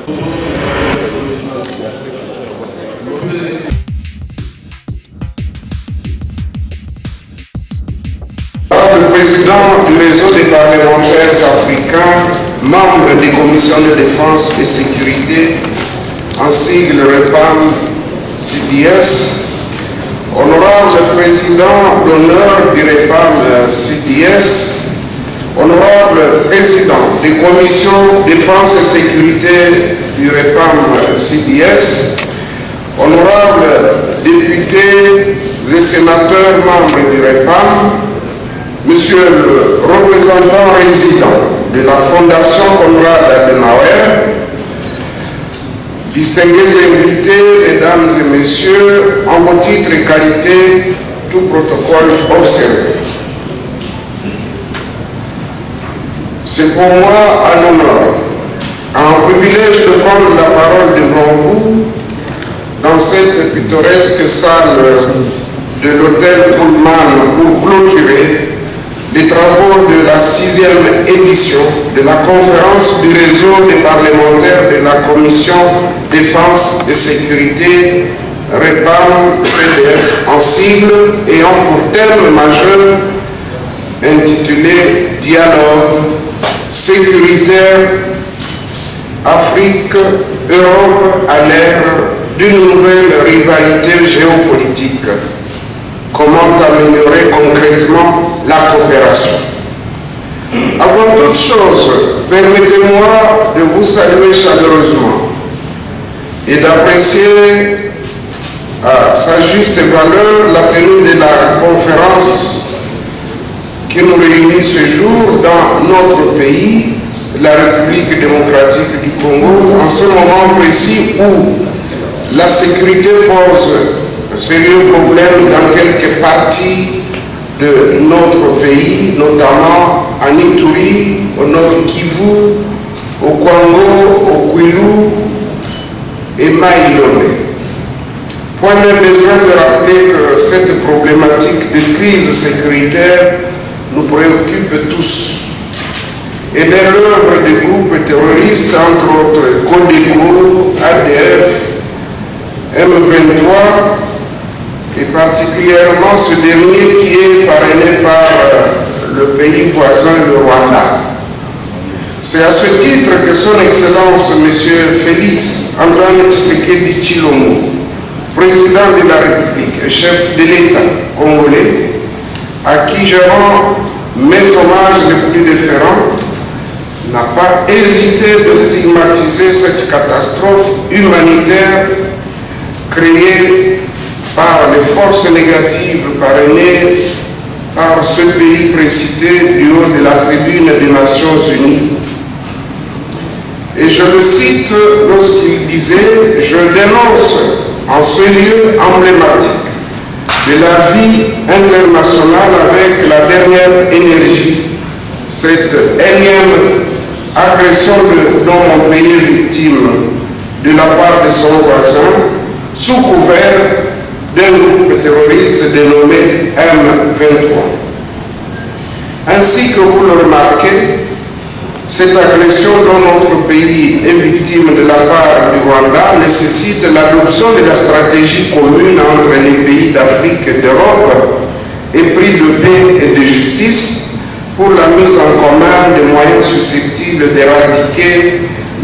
Le président du réseau des parlementaires africains, membre des commissions de défense et sécurité, en sigle REPAM-CDS, honorable président d'honneur du REPAM-CDS, honorable président des commissions défense et sécurité du REPAM-CDS, honorables députés et sénateurs membres du REPAM, Monsieur le représentant résident de la Fondation Konrad Adenauer, distingués invités, mesdames et messieurs, en vos titres et qualités, tout protocole observé. C'est pour moi un honneur, un privilège de prendre la parole devant vous dans cette pittoresque salle de l'hôtel Pullman pour clôturer les travaux de la 6e édition de la conférence du réseau des parlementaires de la Commission Défense et Sécurité REPAM-CDS en sigle ayant pour thème majeur intitulé Dialogue sécuritaire Afrique-Europe à l'ère d'une nouvelle rivalité géopolitique. Comment améliorer concrètement la coopération. Avant toute chose, permettez-moi de vous saluer chaleureusement et d'apprécier à sa juste valeur la tenue de la conférence qui nous réunit ce jour dans notre pays, la République démocratique du Congo, en ce moment précis où la sécurité pose un sérieux problème dans quelques parties de notre pays, notamment en Ituri, au Nord Kivu, au Congo, au Kwilu et Maïlomé. Point de besoin de rappeler que cette problématique de crise sécuritaire nous préoccupe tous. Et dès l'œuvre des groupes terroristes, entre autres Codeco, ADF, M23, et particulièrement ce dernier qui est parrainé par le pays voisin, le Rwanda. C'est à ce titre que son Excellence, M. Félix Antoine Tshisekedi Tshilombo, président de la République et chef de l'État congolais, à qui je rends mes hommages les plus déférents, n'a pas hésité de stigmatiser cette catastrophe humanitaire créée par les forces négatives parrainées par ce pays précité du haut de la tribune des Nations Unies. Et je le cite lorsqu'il disait « Je dénonce en ce lieu emblématique de la vie internationale avec la dernière énergie cette énième agression dont mon pays est victime de la part de son voisin sous couvert d'un groupe terroriste dénommé M23. Ainsi que vous le remarquez, cette agression dont notre pays est victime de la part du Rwanda nécessite l'adoption de la stratégie commune entre les pays d'Afrique et d'Europe, épris de paix et de justice, pour la mise en commun des moyens susceptibles d'éradiquer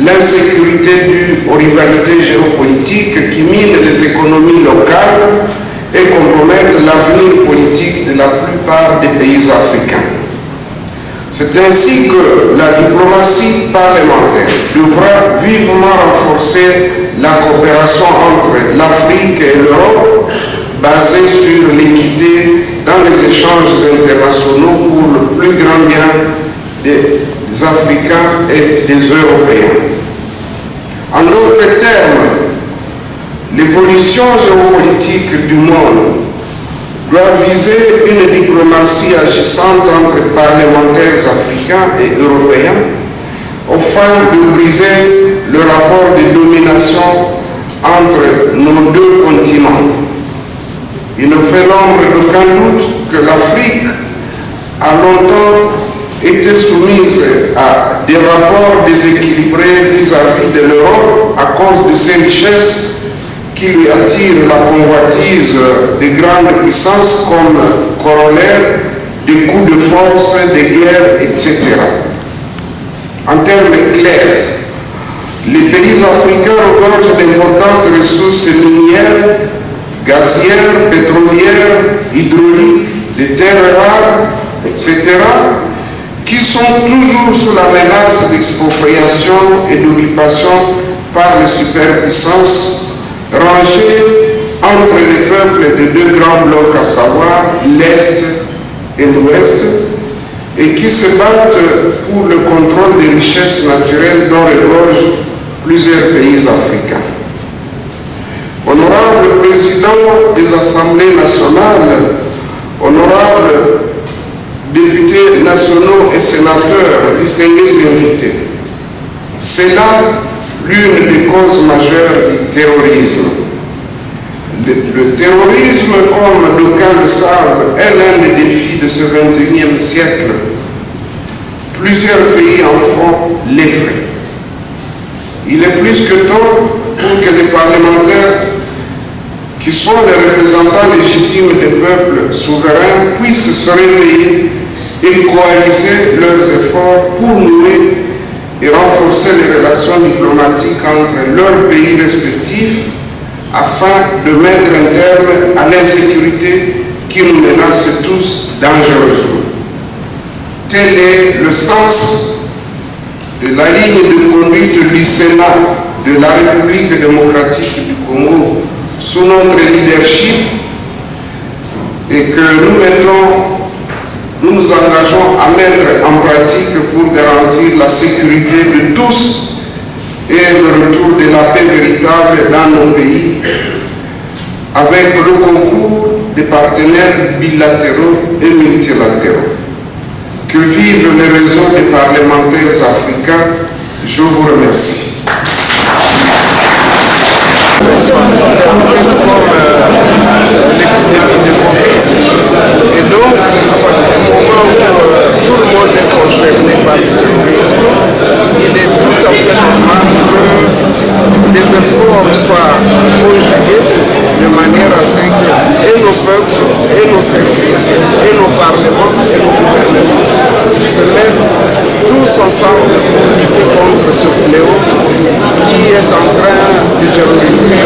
l'insécurité due aux rivalités géopolitiques qui minent les économies locales et compromettent l'avenir politique de la plupart des pays africains. C'est ainsi que la diplomatie parlementaire devra vivement renforcer la coopération entre l'Afrique et l'Europe, basée sur l'équité dans les échanges internationaux pour le plus grand bien des Africains et des Européens. En d'autres termes, l'évolution géopolitique du monde doit viser une diplomatie agissante entre parlementaires africains et européens afin de briser le rapport de domination entre nos deux continents. Il ne fait l'ombre d'aucun doute que l'Afrique a longtemps été soumise à des rapports déséquilibrés vis-à-vis de l'Europe cause de ses richesses qui lui attirent la convoitise des grandes puissances comme corollaire des coups de force, des guerres, etc. En termes clairs, les pays africains regorgent d'importantes ressources minières, gazières, pétrolières, hydrauliques, des terres rares, etc., qui sont toujours sous la menace d'expropriation et d'occupation par les superpuissances rangées entre les peuples de deux grands blocs, à savoir l'Est et l'Ouest, et qui se battent pour le contrôle des richesses naturelles dont regorgent plusieurs pays africains. Honorable Président des Assemblées nationales, honorables députés nationaux et sénateurs, distingués invités, c'est là l'une des causes majeures du terrorisme. Le terrorisme, comme d'aucuns le savent, est l'un des défis de ce XXIe siècle. Plusieurs pays en font les frais. Il est plus que temps pour que les parlementaires, qui sont les représentants légitimes des peuples souverains, puissent se réveiller et coaliser leurs efforts pour nouer et renforcer les relations diplomatiques entre leurs pays respectifs afin de mettre un terme à l'insécurité qui nous menace tous dangereusement. Tel est le sens de la ligne de conduite du Sénat de la République démocratique du Congo sous notre leadership, et que nous nous engageons à mettre en pratique pour garantir la sécurité de tous et le retour de la paix véritable dans nos pays, avec le concours des partenaires bilatéraux et multilatéraux. Que vivent les réseaux des parlementaires africains. Je vous remercie. Et donc, au moment où tout le monde est concerné par le terrorisme, il est tout à fait normal que les efforts soient conjugués de manière à ce que et nos peuples, et nos services, et nos parlements, et nos gouvernements se mettent tous ensemble pour lutter contre ce fléau qui est en train de terroriser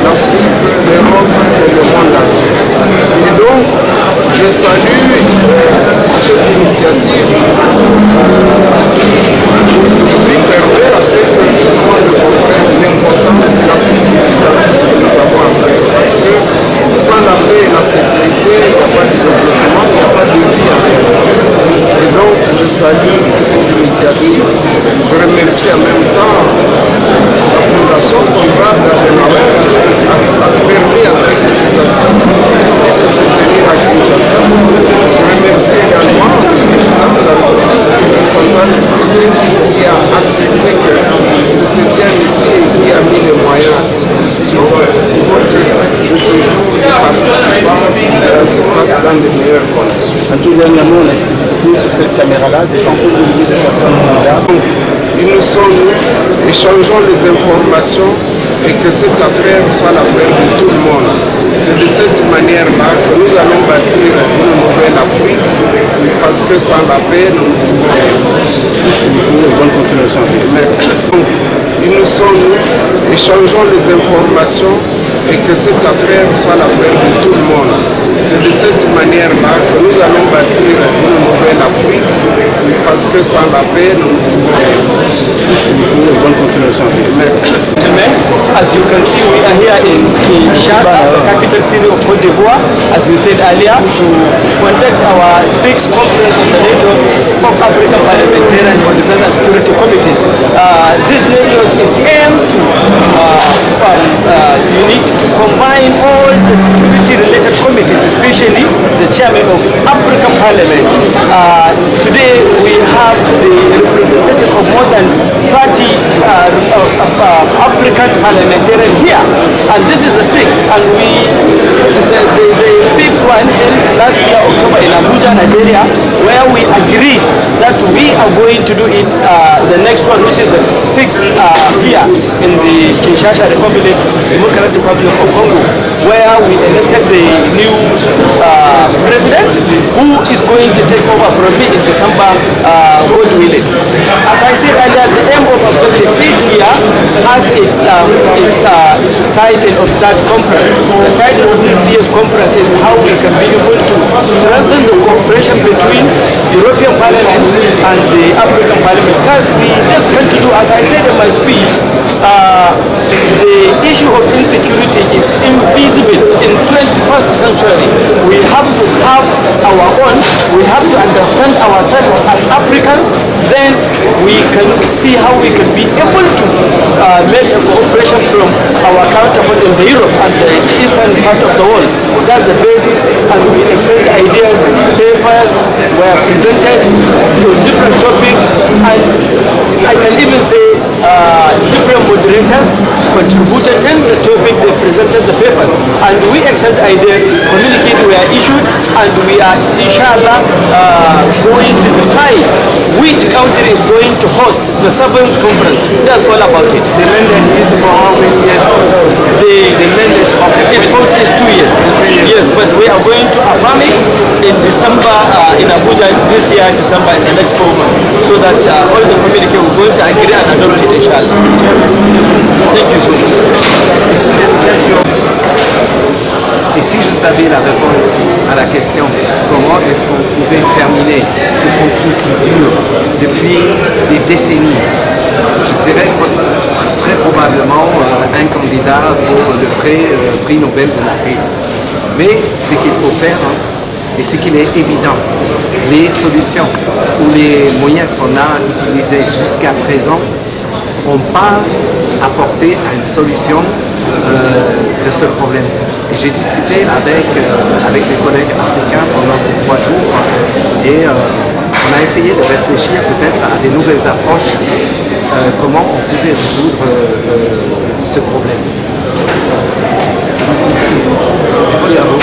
l'Afrique, l'Europe et le monde entier. Et donc, je salue cette initiative qui permet à ce que tout le monde comprenne l'importance de la sécurité dans tout ce que nous avons à faire. Parce que sans la paix et la sécurité, il n'y a pas de développement, il n'y a pas de vie à faire. Et donc, je salue cette initiative. Je remercie en même temps la Fondation Conrad Adenauer a permis à ce que ces assises puissent se tenir à Kinshasa. Je remercie également le président de la République, Sandra Tshisekedi, qui a accepté que se tienne ici et qui a mis les moyens à disposition pour que le séjour des participants se passe dans les meilleures conditions. Un tout dernier mot, on a expliqué sur cette caméra-là des centaines de milliers de personnes regardent. Nous sommes échangeons les informations et que cette affaire soit l'affaire de tout le monde. C'est de cette manière-là que nous allons bâtir une nouvelle Afrique, parce que sans la paix, nous ne pouvons pas. Merci beaucoup, bonne continuation. Merci. Nous échangeons les informations et que cette affaire soit l'affaire de tout le monde. C'est de cette manière-là que nous allons bâtir une nouvelle Afrique, parce que sans la paix, nous ne pouvons pas. Merci beaucoup, bonne continuation. Merci. As you can see, we are here in Kinshasa, the capital city of Côte d'Ivoire, as you said earlier, to conduct our 6th conference of the network of African Parliamentarian on Defense and Security Committees. This network is aimed to combine all the security-related committees, especially the chairman of African Parliament. Today we have the representative of more than 30 African parliamentarians here, and this is the 6th, and the fifth one held last year October in Abuja, Nigeria, where we agreed that we are going to do it the next one, which is the 6th here. in the Kinshasa Republic, Democratic Republic of Congo, where we elected the new president who is going to take over from me in December, God willing. As I said earlier, the aim of objective each year has its title of that conference. The title of this year's conference is how we can be able to strengthen the cooperation between European Parliament and the African Parliament. Because we just can't do, as I said in my speech, the issue of insecurity is invisible in 21st century. We have to have our own, we have to understand ourselves as Africans, then we can see how we can be able to make a cooperation from our counterpart in the Europe and the eastern part of the world. That's the basis, and we exchange ideas, papers were presented on different topics, and I can even say different moderators contributed in the topics, they presented the papers, and we exchange ideas, communicates were issued, and we are inshallah going to decide which country is going to host the 7th conference. That's all about it. The mandate is for how many years? The mandate is 2 years. Yes, but we are going to affirm it in December in Abuja this year, December, in the next 4 months, so that all the community will going to agree and adopt it, inshallah. Thank you so much. Et si je savais la réponse à la question, comment est-ce qu'on pouvait terminer ce conflit qui dure depuis des décennies, je dirais très probablement un candidat pour le prix Nobel de la paix. Mais ce qu'il faut faire, et ce qu'il est évident, les solutions ou les moyens qu'on a utilisés jusqu'à présent n'ont pas apporté à une solution de ce problème. Et j'ai discuté avec les collègues africains pendant ces 3 jours et on a essayé de réfléchir peut-être à des nouvelles approches, comment on pouvait résoudre ce problème. Merci à vous.